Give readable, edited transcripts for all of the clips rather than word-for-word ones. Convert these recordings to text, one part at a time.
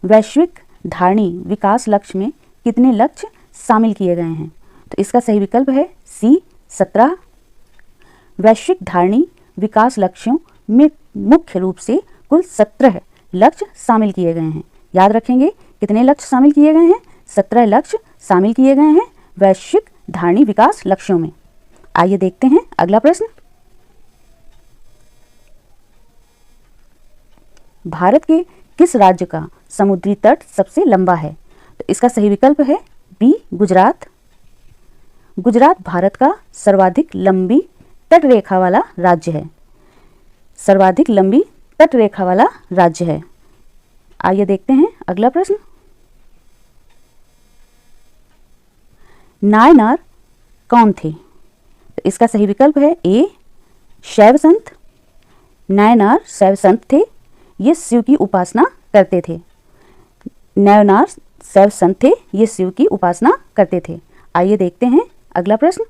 वैश्विक धारणी विकास लक्ष्य में कितने लक्ष्य शामिल किए गए हैं? तो इसका सही विकल्प है सी 17। वैश्विक धारणी विकास लक्ष्यों में मुख्य रूप से कुल 17 लक्ष्य शामिल किए गए हैं। याद रखेंगे कितने लक्ष्य शामिल किए गए हैं? 17 लक्ष्य शामिल किए गए हैं वैश्विक धारणी विकास लक्ष्यों में। आइए देखते हैं अगला प्रश्न। भारत के किस राज्य का समुद्री तट सबसे लंबा है? तो इसका सही विकल्प है बी गुजरात। गुजरात भारत का सर्वाधिक लंबी तट रेखा वाला राज्य है। सर्वाधिक लंबी तट रेखा वाला राज्य है। आइए देखते हैं अगला प्रश्न। नायनार कौन थे? तो इसका सही विकल्प है ए शैव संत। नायनार शैव संत थे, ये शिव की उपासना करते थे। नायनार शैव संत थे, ये शिव की उपासना करते थे। आइए देखते हैं अगला प्रश्न।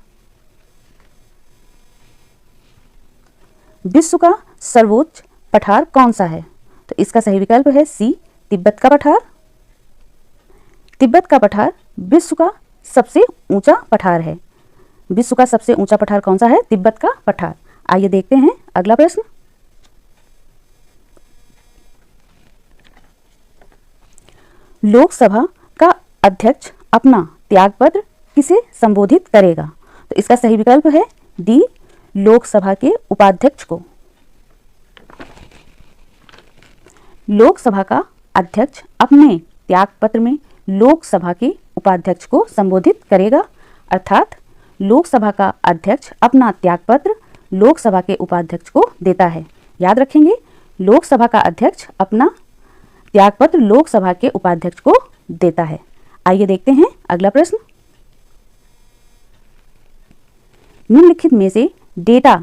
विश्व का सर्वोच्च पठार कौन सा है? तो इसका सही विकल्प है सी तिब्बत का पठार। तिब्बत का पठार विश्व का सबसे ऊंचा पठार है। विश्व का सबसे ऊंचा पठार कौन सा है? तिब्बत का पठार। आइए देखते हैं अगला प्रश्न। लोकसभा का अध्यक्ष अपना त्यागपत्र किसे संबोधित करेगा? तो इसका सही विकल्प है डी लोकसभा के उपाध्यक्ष को। लोकसभा का अध्यक्ष अपने त्यागपत्र में लोकसभा के उपाध्यक्ष को संबोधित करेगा, अर्थात लोकसभा का अध्यक्ष अपना त्यागपत्र लोकसभा के उपाध्यक्ष को देता है। याद रखेंगे लोकसभा का अध्यक्ष अपना त्यागपत्र लोकसभा के उपाध्यक्ष को देता है। आइए देखते हैं अगला प्रश्न। निम्नलिखित में से डेटा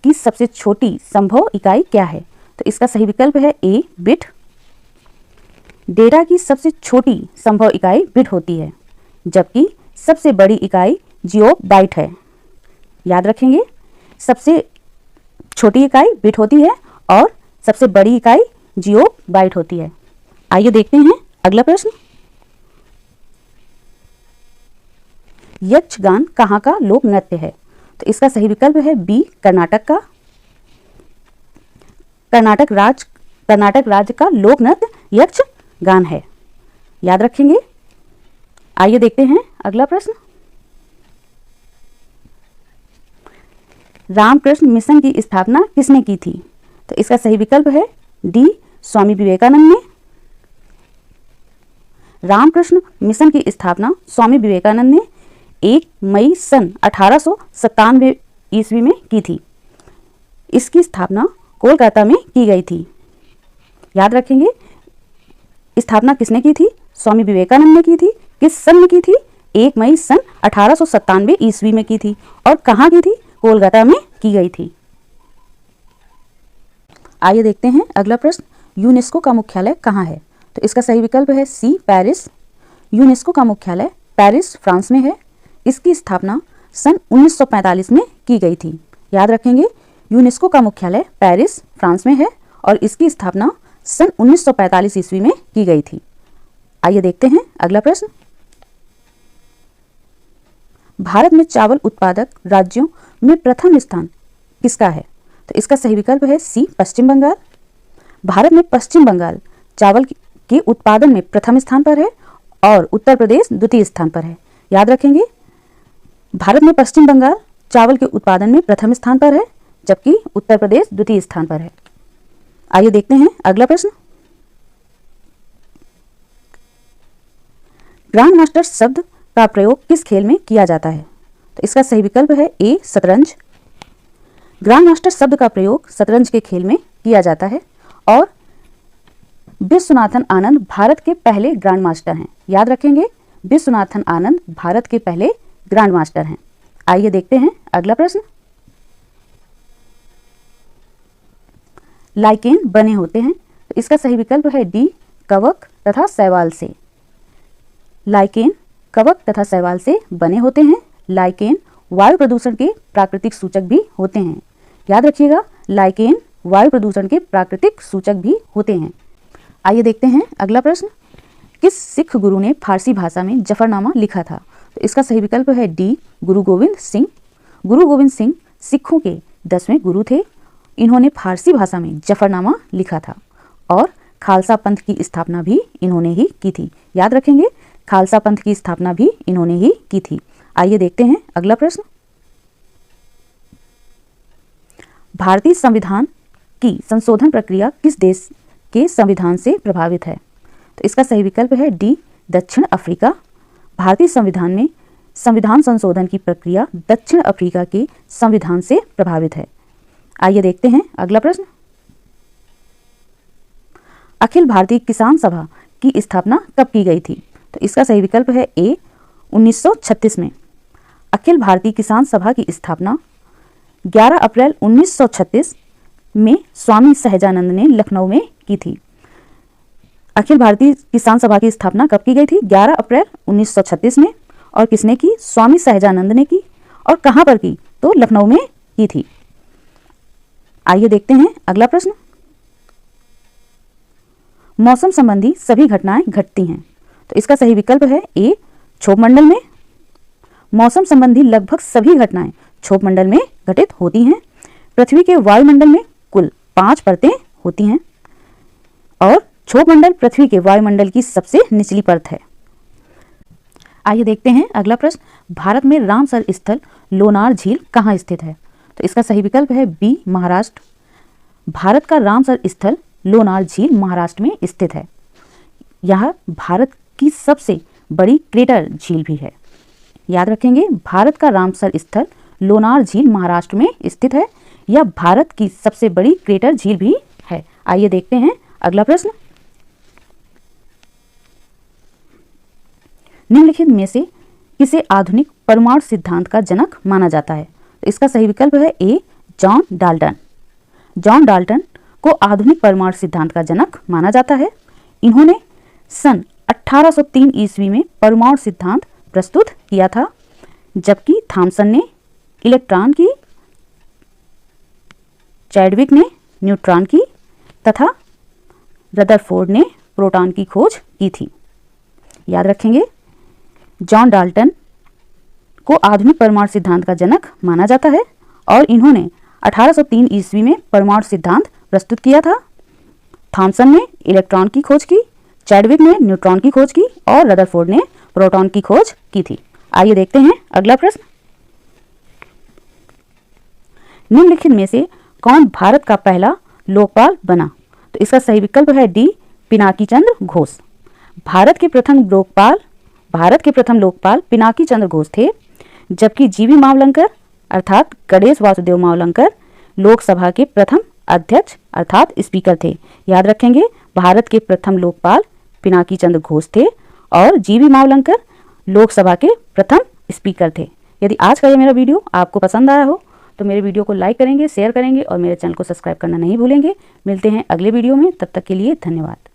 की सबसे छोटी संभव इकाई क्या है? तो इसका सही विकल्प है ए बिट। डेटा की सबसे छोटी संभव इकाई बिट होती है, जबकि सबसे बड़ी इकाई जियोबाइट है। याद रखेंगे सबसे छोटी इकाई बिट होती है और सबसे बड़ी इकाई जियोबाइट होती है। आइए देखते हैं अगला प्रश्न। यक्षगान कहाँ का लोक नृत्य है? तो इसका सही विकल्प है बी कर्नाटक का। कर्नाटक राज्य का लोक नृत्य यक्षगान है। याद रखेंगे। आइए देखते हैं अगला प्रश्न। रामकृष्ण मिशन की स्थापना किसने की थी? तो इसका सही विकल्प है डी स्वामी विवेकानंद ने। रामकृष्ण मिशन की स्थापना स्वामी विवेकानंद ने 1 मई सन 1897 ईस्वी में की थी। इसकी स्थापना कोलकाता में की गई थी। याद रखेंगे स्थापना किसने की थी? स्वामी विवेकानंद ने की थी। किस सन में की थी? 1 मई सन 1897 ईस्वी में की थी। और कहाँ की थी? कोलकाता में की गई थी। आइए देखते हैं अगला प्रश्न। यूनेस्को का मुख्यालय कहाँ है? तो इसका सही विकल्प है सी पेरिस। यूनेस्को का मुख्यालय पेरिस फ्रांस में है। इसकी स्थापना सन 1945 में की गई थी। याद रखेंगे यूनेस्को का मुख्यालय पेरिस फ्रांस में है और इसकी स्थापना सन 1945 ईस्वी में की गई थी। आइए देखते हैं अगला प्रश्न। भारत में चावल उत्पादक राज्यों में प्रथम स्थान किसका है? तो इसका सही विकल्प है सी पश्चिम बंगाल। भारत में पश्चिम बंगाल चावल के उत्पादन में प्रथम स्थान पर है और उत्तर प्रदेश द्वितीय स्थान पर है। याद रखेंगे भारत में पश्चिम बंगाल चावल के उत्पादन में प्रथम स्थान पर है, जबकि उत्तर प्रदेश द्वितीय स्थान पर है। आइए देखते हैं अगला प्रश्न। ग्रैंड मास्टर शब्द का प्रयोग किस खेल में किया जाता है? तो इसका सही विकल्प है ए शतरंज। ग्रैंड मास्टर शब्द का प्रयोग शतरंज के खेल में किया जाता है और विश्वनाथन आनंद भारत के पहले ग्रैंड मास्टर हैं। याद रखेंगे विश्वनाथन आनंद भारत के पहले ग्रैंड मास्टर हैं। आइए देखते हैं अगला प्रश्न। लाइकेन बने होते हैं, तो इसका सही विकल्प है डी कवक तथा शैवाल से। लाइकेन कवक तथा शैवाल से बने होते हैं। लाइकेन वायु प्रदूषण के प्राकृतिक सूचक भी होते हैं। याद रखिएगा लाइकेन वायु प्रदूषण के प्राकृतिक सूचक भी होते हैं। आइए देखते हैं अगला प्रश्न। किस सिख गुरु ने फारसी भाषा में जफरनामा लिखा था? तो इसका सही विकल्प है डी, गुरु गोविंद सिंह। गुरु गोविंद सिंह सिखों के 10वें गुरु थे। इन्होंने फारसी भाषा में जफरनामा लिखा था और खालसा पंथ की स्थापना भी इन्होंने ही की थी। याद रखेंगे, खालसा पंथ की स्थापना भी इन्होंने ही की थी। आइए देखते हैं अगला प्रश्न। भारतीय संविधान की संशोधन प्रक्रिया किस देश के संविधान से प्रभावित है? तो इसका सही विकल्प है डी, दक्षिण अफ्रीका। भारतीय संविधान में संविधान संशोधन की प्रक्रिया दक्षिण अफ्रीका के संविधान से प्रभावित है। आइए देखते हैं अगला प्रश्न। अखिल भारतीय किसान सभा की स्थापना कब की गई थी? तो इसका सही विकल्प है ए, 1936 में। अखिल भारतीय किसान सभा की स्थापना 11 अप्रैल 1936 में स्वामी सहजानंद ने लखनऊ में की थी। अखिल भारतीय किसान सभा की स्थापना कब की गई थी? 11 अप्रैल 1936 में। और किसने की? स्वामी सहजानंद ने की। और कहां पर की? तो लखनऊ में की थी। आइए देखते हैं अगला प्रश्न। मौसम संबंधी सभी घटनाएं घटती हैं। तो इसका सही विकल्प है ए, क्षोभमंडल में। मौसम संबंधी लगभग सभी घटनाएं क्षोभमंडल में घटित होती हैं। पृथ्वी के वायुमंडल में कुल 5 परतें होती हैं और क्षोभमंडल पृथ्वी के वायुमंडल की सबसे निचली परत है। आइए देखते हैं अगला प्रश्न। भारत में रामसर स्थल लोनार झील कहाँ स्थित है? तो इसका सही विकल्प है बी, महाराष्ट्र। भारत का रामसर स्थल लोनार झील महाराष्ट्र में स्थित है। यह भारत की सबसे बड़ी क्रेटर झील भी है। याद रखेंगे, भारत का रामसर स्थल लोनार झील महाराष्ट्र में स्थित है। यह भारत की सबसे बड़ी क्रेटर झील भी है। आइए देखते हैं अगला प्रश्न। निम्नलिखित में से किसे आधुनिक परमाणु सिद्धांत का जनक माना जाता है? तो इसका सही विकल्प है ए, जॉन डाल्टन। जॉन डाल्टन को आधुनिक परमाणु सिद्धांत का जनक माना जाता है। इन्होंने सन 1803 ईस्वी में परमाणु सिद्धांत प्रस्तुत किया था, जबकि थॉमसन ने इलेक्ट्रॉन की, चैडविक ने न्यूट्रॉन की तथा रदरफोर्ड ने प्रोटॉन की खोज की थी। याद रखेंगे, जॉन डाल्टन को आधुनिक परमाणु सिद्धांत का जनक माना जाता है और इन्होंने 1803 ईस्वी में परमाणु सिद्धांत प्रस्तुत किया था। थॉमसन ने इलेक्ट्रॉन की खोज की, चैडविक ने न्यूट्रॉन की खोज की और रदरफोर्ड ने प्रोटॉन की खोज की थी। आइए देखते हैं अगला प्रश्न। निम्नलिखित में से कौन भारत का पहला लोकपाल बना? तो इसका सही विकल्प है डी, पिनाकी चंद्र घोष। भारत के प्रथम लोकपाल पिनाकी चंद्र घोष थे, जबकि जीवी मावलंकर अर्थात गणेश वासुदेव मावलंकर लोकसभा के प्रथम अध्यक्ष अर्थात स्पीकर थे। याद रखेंगे, भारत के प्रथम लोकपाल पिनाकी चंद्र घोष थे और जीवी मावलंकर लोकसभा के प्रथम स्पीकर थे। यदि आज का ये मेरा वीडियो आपको पसंद आया हो तो मेरे वीडियो को लाइक करेंगे, शेयर करेंगे और मेरे चैनल को सब्सक्राइब करना नहीं भूलेंगे। मिलते हैं अगले वीडियो में, तब तक के लिए धन्यवाद।